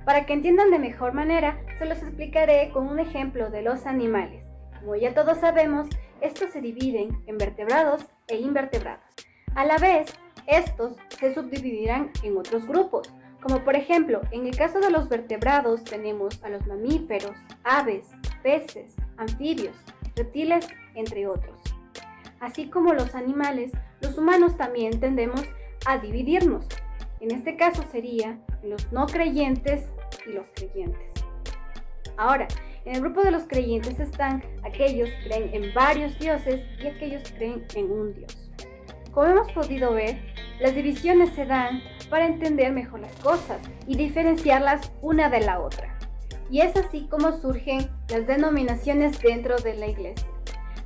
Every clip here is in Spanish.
Para que entiendan de mejor manera, se los explicaré con un ejemplo de los animales. Como ya todos sabemos, estos se dividen en vertebrados e invertebrados. A la vez, estos se subdividirán en otros grupos, como por ejemplo, en el caso de los vertebrados tenemos a los mamíferos, aves, peces, anfibios, reptiles, entre otros. Así como los animales, los humanos también tendemos a dividirnos. En este caso sería los no creyentes y los creyentes. Ahora, en el grupo de los creyentes están aquellos que creen en varios dioses y aquellos que creen en un dios. Como hemos podido ver, las divisiones se dan para entender mejor las cosas y diferenciarlas una de la otra. Y es así como surgen las denominaciones dentro de la iglesia,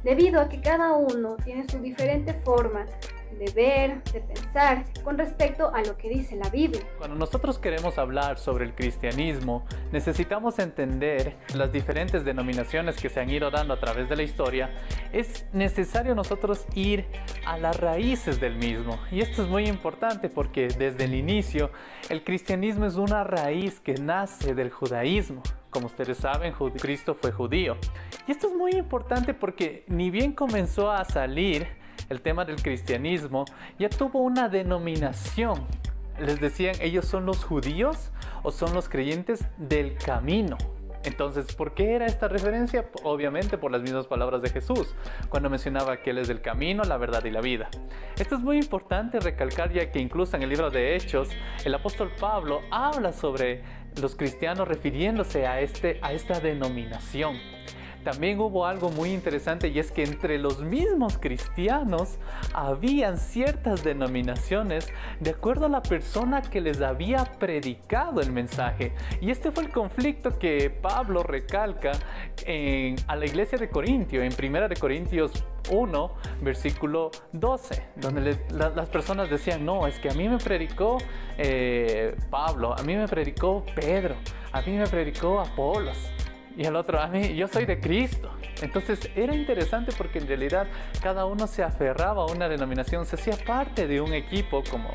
debido a que cada uno tiene su diferente forma de ver, de pensar con respecto a lo que dice la Biblia. Cuando nosotros queremos hablar sobre el cristianismo, necesitamos entender las diferentes denominaciones que se han ido dando a través de la historia. Es necesario nosotros ir a las raíces del mismo. Y esto es muy importante porque desde el inicio el cristianismo es una raíz que nace del judaísmo. Como ustedes saben, Cristo fue judío. Y esto es muy importante porque ni bien comenzó a salir el tema del cristianismo, ya tuvo una denominación. Les decían, ellos son los judíos o son los creyentes del camino. Entonces, ¿por qué era esta referencia? Obviamente por las mismas palabras de Jesús, cuando mencionaba que Él es el camino, la verdad y la vida. Esto es muy importante recalcar, ya que incluso en el libro de Hechos, el apóstol Pablo habla sobre los cristianos refiriéndose a esta denominación. También hubo algo muy interesante, y es que entre los mismos cristianos habían ciertas denominaciones de acuerdo a la persona que les había predicado el mensaje. Y este fue el conflicto que Pablo recalca a la iglesia de Corintio, en 1 de Corintios 1, versículo 12, donde las personas decían, no, es que a mí me predicó Pablo, a mí me predicó Pedro, a mí me predicó Apolos. Y el otro, yo soy de Cristo. Entonces era interesante porque en realidad cada uno se aferraba a una denominación, se hacía parte de un equipo, como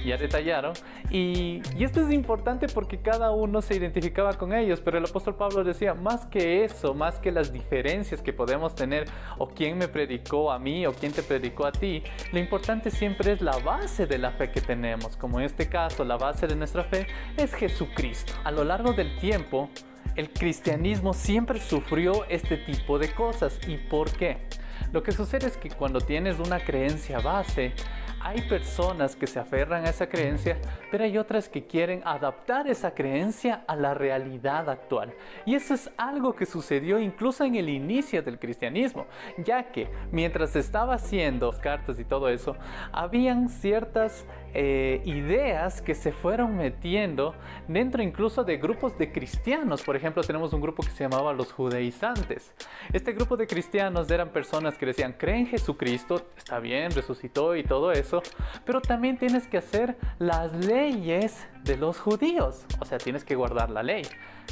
ya detallaron. Y esto es importante porque cada uno se identificaba con ellos. Pero el apóstol Pablo decía, más que eso, más que las diferencias que podemos tener, o quién me predicó a mí, o quién te predicó a ti, lo importante siempre es la base de la fe que tenemos. Como en este caso, la base de nuestra fe es Jesucristo. A lo largo del tiempo, el cristianismo siempre sufrió este tipo de cosas. ¿Y por qué? Lo que sucede es que cuando tienes una creencia base, hay personas que se aferran a esa creencia, pero hay otras que quieren adaptar esa creencia a la realidad actual. Y eso es algo que sucedió incluso en el inicio del cristianismo, ya que mientras se estaba haciendo cartas y todo eso, habían ciertas ideas que se fueron metiendo dentro incluso de grupos de cristianos. Por ejemplo, tenemos un grupo que se llamaba los judaizantes. Este grupo de cristianos eran personas que decían, creen en Jesucristo, está bien, resucitó y todo eso, pero también tienes que hacer las leyes de los judíos, o sea, tienes que guardar la ley.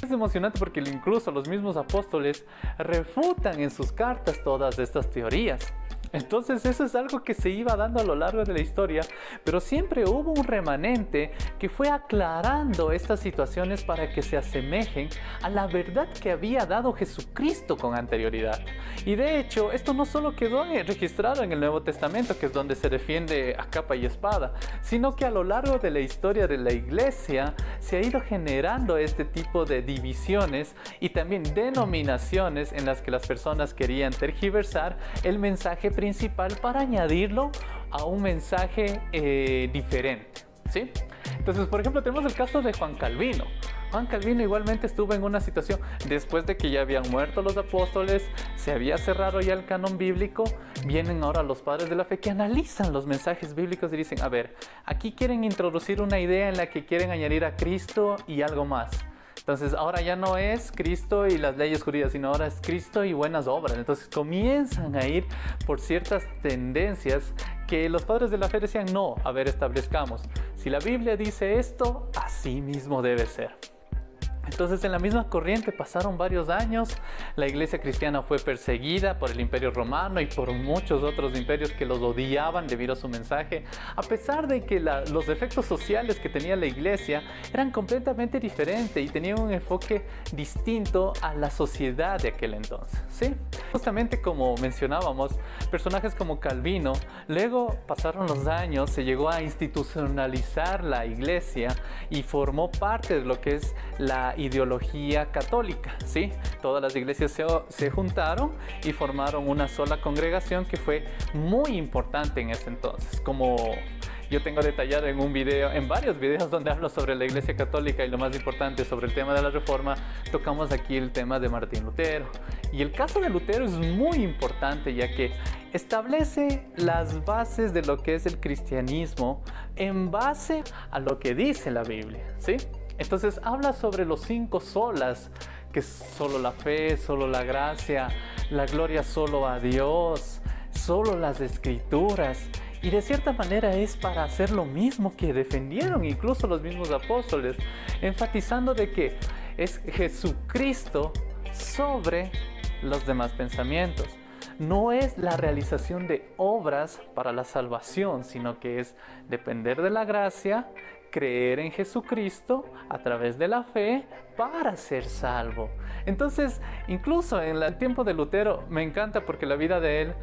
Es emocionante porque incluso los mismos apóstoles refutan en sus cartas todas estas teorías. Entonces eso es algo que se iba dando a lo largo de la historia, pero siempre hubo un remanente que fue aclarando estas situaciones para que se asemejen a la verdad que había dado Jesucristo con anterioridad. Y de hecho, esto no solo quedó registrado en el Nuevo Testamento, que es donde se defiende a capa y espada, sino que a lo largo de la historia de la iglesia se ha ido generando este tipo de divisiones y también denominaciones en las que las personas querían tergiversar el mensaje principal para añadirlo a un mensaje diferente, ¿sí? Entonces, por ejemplo, tenemos el caso de Juan Calvino. Juan Calvino igualmente estuvo en una situación después de que ya habían muerto los apóstoles, se había cerrado ya el canon bíblico. Vienen ahora los padres de la fe que analizan los mensajes bíblicos y dicen, a ver, aquí quieren introducir una idea en la que quieren añadir a Cristo y algo más. Entonces ahora ya no es Cristo y las leyes judías, sino ahora es Cristo y buenas obras. Entonces comienzan a ir por ciertas tendencias que los padres de la fe decían, no, a ver, establezcamos. Si la Biblia dice esto, así mismo debe ser. Entonces, en la misma corriente pasaron varios años, la iglesia cristiana fue perseguida por el Imperio Romano y por muchos otros imperios que los odiaban debido a su mensaje, a pesar de que los efectos sociales que tenía la iglesia eran completamente diferentes y tenían un enfoque distinto a la sociedad de aquel entonces, ¿sí? Justamente como mencionábamos, personajes como Calvino, luego pasaron los años, se llegó a institucionalizar la iglesia y formó parte de lo que es la ideología católica, ¿sí? Todas las iglesias se juntaron y formaron una sola congregación que fue muy importante en ese entonces. Como yo tengo detallado en varios videos donde hablo sobre la iglesia católica y lo más importante sobre el tema de la reforma, tocamos aquí el tema de Martín Lutero. Y el caso de Lutero es muy importante ya que establece las bases de lo que es el cristianismo en base a lo que dice la Biblia, ¿sí? Entonces habla sobre los 5 solas, que es solo la fe, solo la gracia, la gloria solo a Dios, solo las escrituras. Y de cierta manera es para hacer lo mismo que defendieron incluso los mismos apóstoles, enfatizando de que es Jesucristo sobre los demás pensamientos. No es la realización de obras para la salvación, sino que es depender de la gracia, creer en Jesucristo a través de la fe para ser salvo. Entonces, incluso en el tiempo de Lutero, me encanta porque la vida de él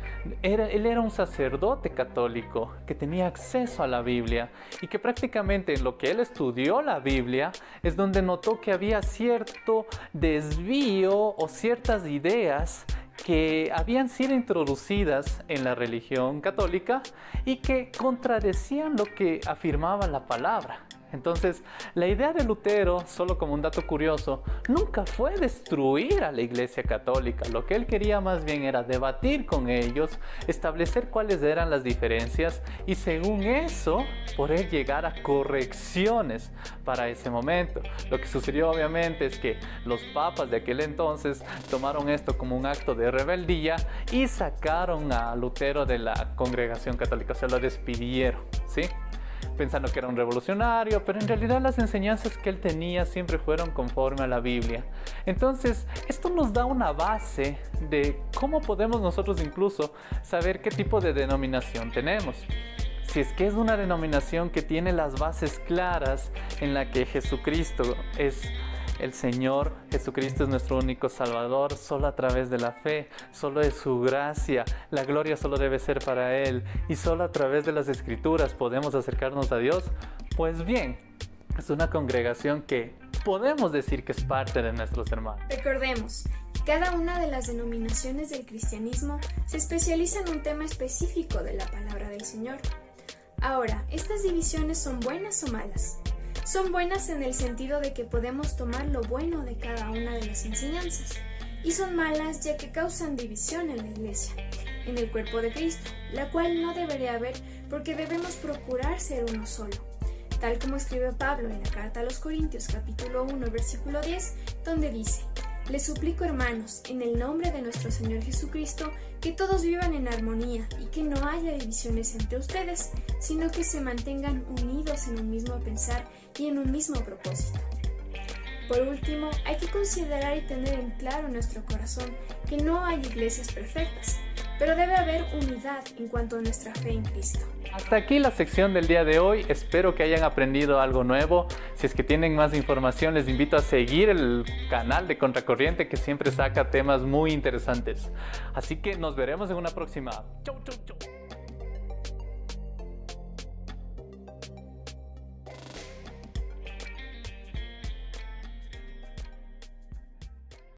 era un sacerdote católico que tenía acceso a la Biblia y que prácticamente en lo que él estudió la Biblia es donde notó que había cierto desvío o ciertas ideas que habían sido introducidas en la religión católica y que contradecían lo que afirmaba la palabra. Entonces, la idea de Lutero, solo como un dato curioso, nunca fue destruir a la Iglesia Católica. Lo que él quería más bien era debatir con ellos, establecer cuáles eran las diferencias y según eso, poder llegar a correcciones para ese momento. Lo que sucedió obviamente es que los papas de aquel entonces tomaron esto como un acto de rebeldía y sacaron a Lutero de la congregación católica, o sea, lo despidieron, ¿sí? Pensando que era un revolucionario, pero en realidad las enseñanzas que él tenía siempre fueron conforme a la Biblia. Entonces, esto nos da una base de cómo podemos nosotros incluso saber qué tipo de denominación tenemos. Si es que es una denominación que tiene las bases claras en la que Jesucristo es el Señor, Jesucristo es nuestro único Salvador, solo a través de la fe, solo de su gracia, la gloria solo debe ser para Él y solo a través de las Escrituras podemos acercarnos a Dios, pues bien, es una congregación que podemos decir que es parte de nuestros hermanos. Recordemos, cada una de las denominaciones del cristianismo se especializa en un tema específico de la palabra del Señor. Ahora, ¿estas divisiones son buenas o malas? Son buenas en el sentido de que podemos tomar lo bueno de cada una de las enseñanzas, y son malas ya que causan división en la iglesia, en el cuerpo de Cristo, la cual no debería haber porque debemos procurar ser uno solo, tal como escribe Pablo en la carta a los Corintios capítulo 1 versículo 10, donde dice: Les suplico, hermanos, en el nombre de nuestro Señor Jesucristo, que todos vivan en armonía y que no haya divisiones entre ustedes, sino que se mantengan unidos en un mismo pensar y en un mismo propósito. Por último, hay que considerar y tener en claro en nuestro corazón que no hay iglesias perfectas, pero debe haber unidad en cuanto a nuestra fe en Cristo. Hasta aquí la sección del día de hoy, espero que hayan aprendido algo nuevo. Si es que tienen más información, les invito a seguir el canal de Contracorriente que siempre saca temas muy interesantes. Así que nos veremos en una próxima. Chau, chau, chau.